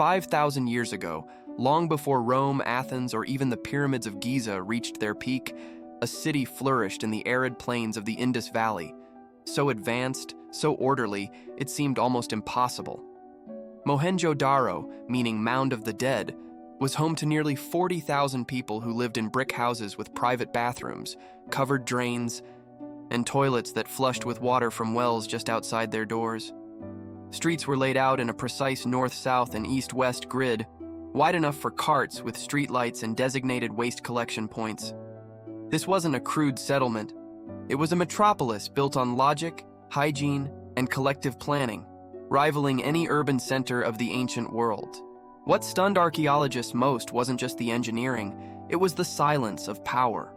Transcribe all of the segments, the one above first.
5,000 years ago, long before Rome, Athens, or even the pyramids of Giza reached their peak, a city flourished in the arid plains of the Indus Valley. So advanced, so orderly, it seemed almost impossible. Mohenjo-Daro, meaning Mound of the Dead, was home to nearly 40,000 people who lived in brick houses with private bathrooms, covered drains, and toilets that flushed with water from wells just outside their doors. Streets were laid out in a precise north-south and east-west grid, wide enough for carts with streetlights and designated waste collection points. This wasn't a crude settlement. It was a metropolis built on logic, hygiene, and collective planning, rivaling any urban center of the ancient world. What stunned archaeologists most wasn't just the engineering, it was the silence of power.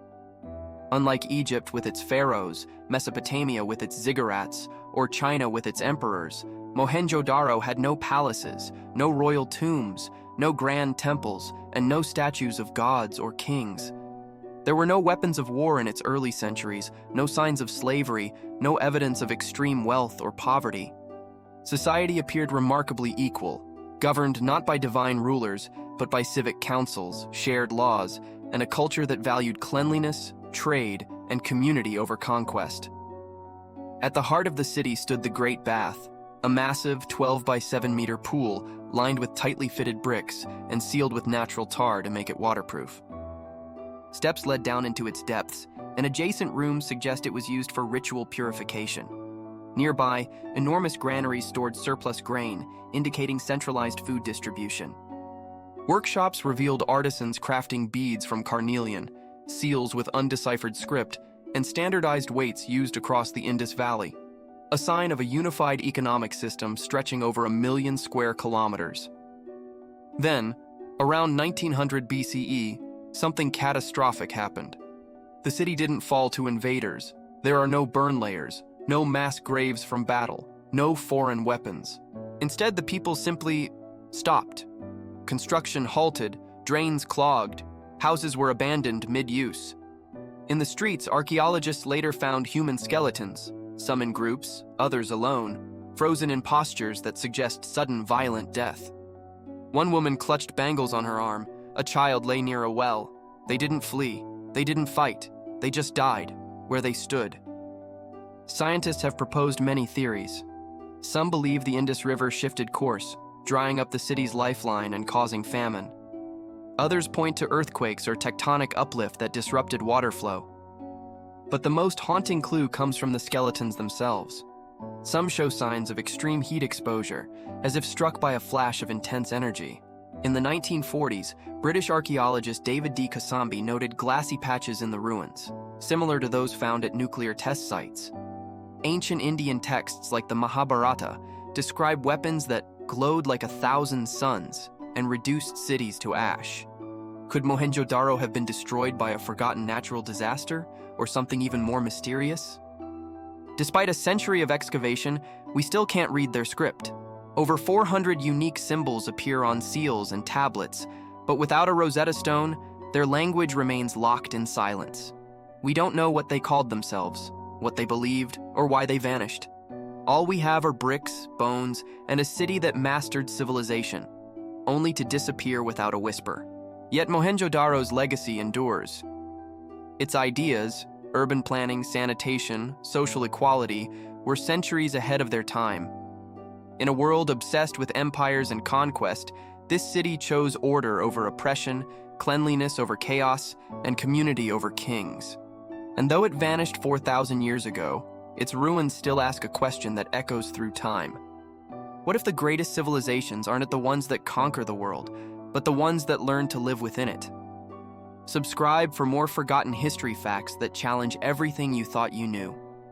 Unlike Egypt with its pharaohs, Mesopotamia with its ziggurats, or China with its emperors, Mohenjo-Daro had no palaces, no royal tombs, no grand temples, and no statues of gods or kings. There were no weapons of war in its early centuries, no signs of slavery, no evidence of extreme wealth or poverty. Society appeared remarkably equal, governed not by divine rulers, but by civic councils, shared laws, and a culture that valued cleanliness, trade, and community over conquest. At the heart of the city stood the Great Bath, a massive 12 by 7 meter pool lined with tightly fitted bricks and sealed with natural tar to make it waterproof. Steps led down into its depths, and adjacent rooms suggest it was used for ritual purification. Nearby, enormous granaries stored surplus grain, indicating centralized food distribution. Workshops revealed artisans crafting beads from carnelian, seals with undeciphered script, and standardized weights used across the Indus Valley, a sign of a unified economic system stretching over 1 million square kilometers. Then, around 1900 BCE, something catastrophic happened. The city didn't fall to invaders. There are no burn layers, no mass graves from battle, no foreign weapons. Instead, the people simply stopped. Construction halted, drains clogged, houses were abandoned mid-use. In the streets, archaeologists later found human skeletons, some in groups, others alone, frozen in postures that suggest sudden violent death. One woman clutched bangles on her arm. A child lay near a well. They didn't flee. They didn't fight. They just died, where they stood. Scientists have proposed many theories. Some believe the Indus River shifted course, drying up the city's lifeline and causing famine. Others point to earthquakes or tectonic uplift that disrupted water flow. But the most haunting clue comes from the skeletons themselves. Some show signs of extreme heat exposure, as if struck by a flash of intense energy. In the 1940s, British archaeologist David D. Casambi noted glassy patches in the ruins, similar to those found at nuclear test sites. Ancient Indian texts like the Mahabharata describe weapons that glowed like 1,000 suns and reduced cities to ash. Could Mohenjo-Daro have been destroyed by a forgotten natural disaster, or something even more mysterious? Despite a century of excavation, we still can't read their script. Over 400 unique symbols appear on seals and tablets, but without a Rosetta Stone, their language remains locked in silence. We don't know what they called themselves, what they believed, or why they vanished. All we have are bricks, bones, and a city that mastered civilization, only to disappear without a whisper. Yet Mohenjo-Daro's legacy endures. Its ideas, urban planning, sanitation, social equality, were centuries ahead of their time. In a world obsessed with empires and conquest, this city chose order over oppression, cleanliness over chaos, and community over kings. And though it vanished 4,000 years ago, its ruins still ask a question that echoes through time. What if the greatest civilizations aren't the ones that conquer the world, but the ones that learn to live within it? Subscribe for more forgotten history facts that challenge everything you thought you knew.